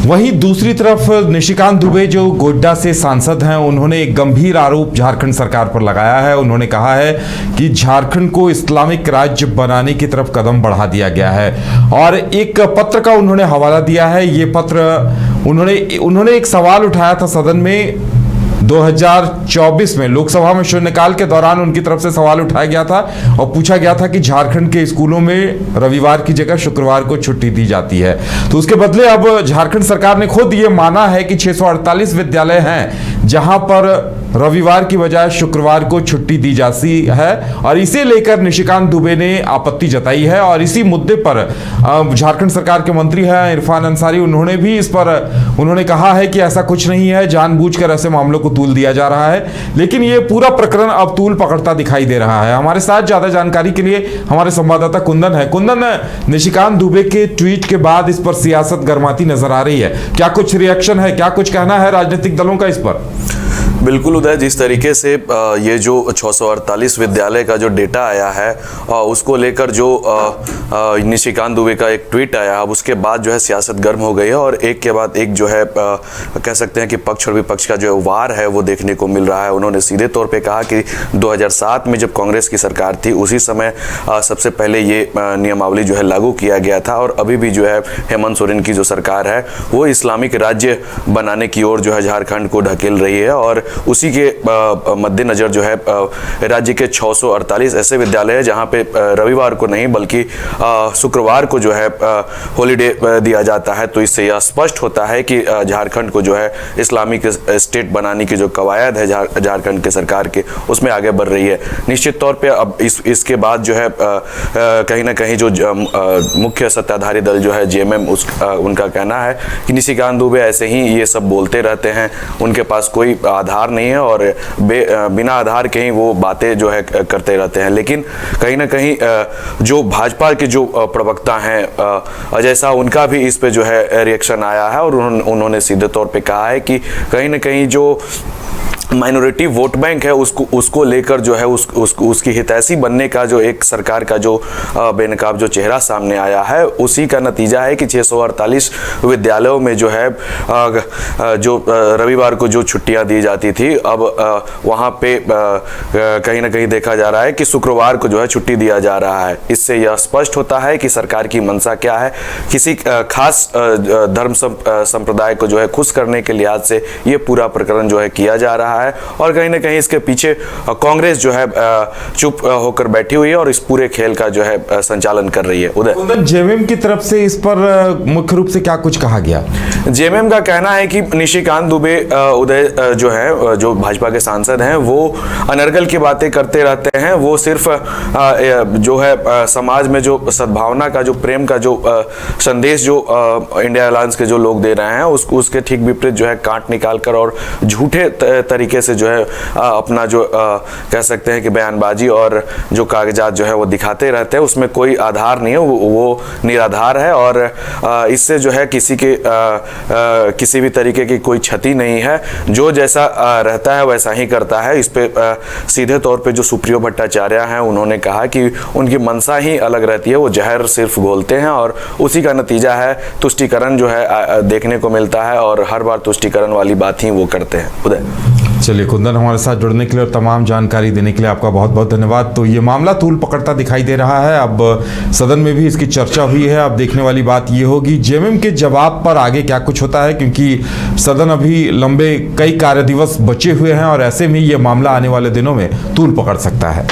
वहीं दूसरी तरफ निशिकांत दुबे जो गोड्डा से सांसद हैं, उन्होंने एक गंभीर आरोप झारखंड सरकार पर लगाया है। उन्होंने कहा है कि झारखंड को इस्लामिक राज्य बनाने की तरफ कदम बढ़ा दिया गया है और एक पत्र का उन्होंने हवाला दिया है। ये पत्र उन्होंने एक सवाल उठाया था सदन में 2024 में लोकसभा में शून्यकाल के दौरान उनकी तरफ से सवाल उठाया गया था और पूछा गया था कि झारखंड के स्कूलों में रविवार की जगह शुक्रवार को छुट्टी दी जाती है। तो उसके बदले अब झारखंड सरकार ने खुद ये माना है कि 648 विद्यालय हैं जहां पर रविवार की बजाय शुक्रवार को छुट्टी दी जाती है और इसे लेकर निशिकांत दुबे ने आपत्ति जताई है। और इसी मुद्दे पर झारखंड सरकार के मंत्री हैं इरफान अंसारी, उन्होंने भी इस पर उन्होंने कहा है कि ऐसा कुछ नहीं है, जानबूझकर ऐसे मामलों को तूल दिया जा रहा है। लेकिन ये पूरा प्रकरण अब तूल पकड़ता दिखाई दे रहा है। हमारे साथ ज्यादा जानकारी के लिए हमारे संवाददाता कुंदन है। कुंदन, निशिकांत दुबे के ट्वीट के बाद इस पर सियासत गर्माती नजर आ रही है, क्या कुछ रिएक्शन है, क्या कुछ कहना है राजनीतिक दलों का इस पर? बिल्कुल उदय, जिस तरीके से ये जो 648 विद्यालय का जो डेटा आया है उसको लेकर जो निशिकांत दुबे का एक ट्वीट आया, अब उसके बाद जो है सियासत गर्म हो गई है और एक के बाद एक जो है कह सकते हैं कि पक्ष और विपक्ष का जो वार है वो देखने को मिल रहा है। उन्होंने सीधे तौर पे कहा कि 2007 में जब कांग्रेस की सरकार थी उसी समय सबसे पहले ये नियमावली जो है लागू किया गया था और अभी भी जो है हेमंत सोरेन की जो सरकार है वो इस्लामिक राज्य बनाने की ओर जो है झारखंड को ढकेल रही है। और उसी के मद्देनजर जो है राज्य के 648 ऐसे विद्यालय हैं जहां पे रविवार को नहीं बल्कि शुक्रवार को जो है हॉलीडे दिया जाता है। तो इससे यह स्पष्ट होता है कि झारखंड को जो है इस्लामिक स्टेट बनाने की जो कवायद है झारखंड के सरकार के, उसमें आगे बढ़ रही है। निश्चित तौर पे अब इसके बाद जो है कहीं ना कहीं जो मुख्य सत्ताधारी दल जो है जेएमएम उनका कहना है कि निशिकांत दुबे ऐसे ही ये सब बोलते रहते हैं, उनके पास कोई आधार नहीं है और बिना आधार के ही वो बातें जो है करते रहते हैं। लेकिन कहीं ना कहीं जो भाजपा के जो प्रवक्ता हैं अजय शाह, उनका भी इस पे जो है रिएक्शन आया है और उन्होंने सीधे तौर पे कहा है कि कहीं ना कहीं जो माइनॉरिटी वोट बैंक है उसको लेकर जो है उसकी हितैषी बनने का जो एक सरकार का जो बेनकाब जो चेहरा सामने आया है, उसी का नतीजा है कि 648 विद्यालयों में जो है जो रविवार को जो छुट्टियां दी जाती थी, अब वहां पे कहीं ना कहीं देखा जा रहा है कि शुक्रवार को जो है छुट्टी दिया जा रहा है। इससे यह स्पष्ट होता है कि सरकार की मंशा क्या है। किसी खास धर्म संप्रदाय को जो है खुश करने के लिहाज से ये पूरा प्रकरण जो है किया जा रहा है और कहीं ना कहीं इसके पीछे कांग्रेस जो है चुप होकर बैठी हुई है और इस पूरे खेल का जो है संचालन कर रही है। उदय, जेएमएम की तरफ से इस पर मुख्य रूप से क्या कुछ कहा गया? जेएमएम का कहना है कि निशिकांत दुबे उदय जो है जो भाजपा के सांसद हैं वो अनर्गल की बातें करते रहते हैं। वो सिर्फ जो है समाज में जो सद्भावना का जो प्रेम का जो संदेश जो इंडिया अलायंस के जो लोग दे रहे हैं उसके ठीक विपरीत जो है काट निकाल कर और झूठे तरीके से जो है अपना जो कह सकते हैं कि बयानबाजी और जो कागजात जो है वो दिखाते रहते हैं, उसमें कोई आधार नहीं है, वो निराधार है और इससे जो है किसी भी तरीके की कोई क्षति नहीं है। जो जैसा रहता है वैसा ही करता है। इस पे सीधे तौर पे जो सुप्रियो भट्टाचार्य हैं उन्होंने कहा कि उनकी मंशा ही अलग रहती है, वो जहर सिर्फ घोलते हैं और उसी का नतीजा है तुष्टीकरण जो है देखने को मिलता है और हर बार तुष्टीकरण वाली बात ही वो करते हैं। उदय, चलिए कुंदन, हमारे साथ जुड़ने के लिए और तमाम जानकारी देने के लिए आपका बहुत बहुत धन्यवाद। तो ये मामला तूल पकड़ता दिखाई दे रहा है, अब सदन में भी इसकी चर्चा हुई है। अब देखने वाली बात ये होगी जेएमएम के जवाब पर आगे क्या कुछ होता है, क्योंकि सदन अभी लंबे कई कार्य दिवस बचे हुए हैं और ऐसे में ये मामला आने वाले दिनों में तूल पकड़ सकता है।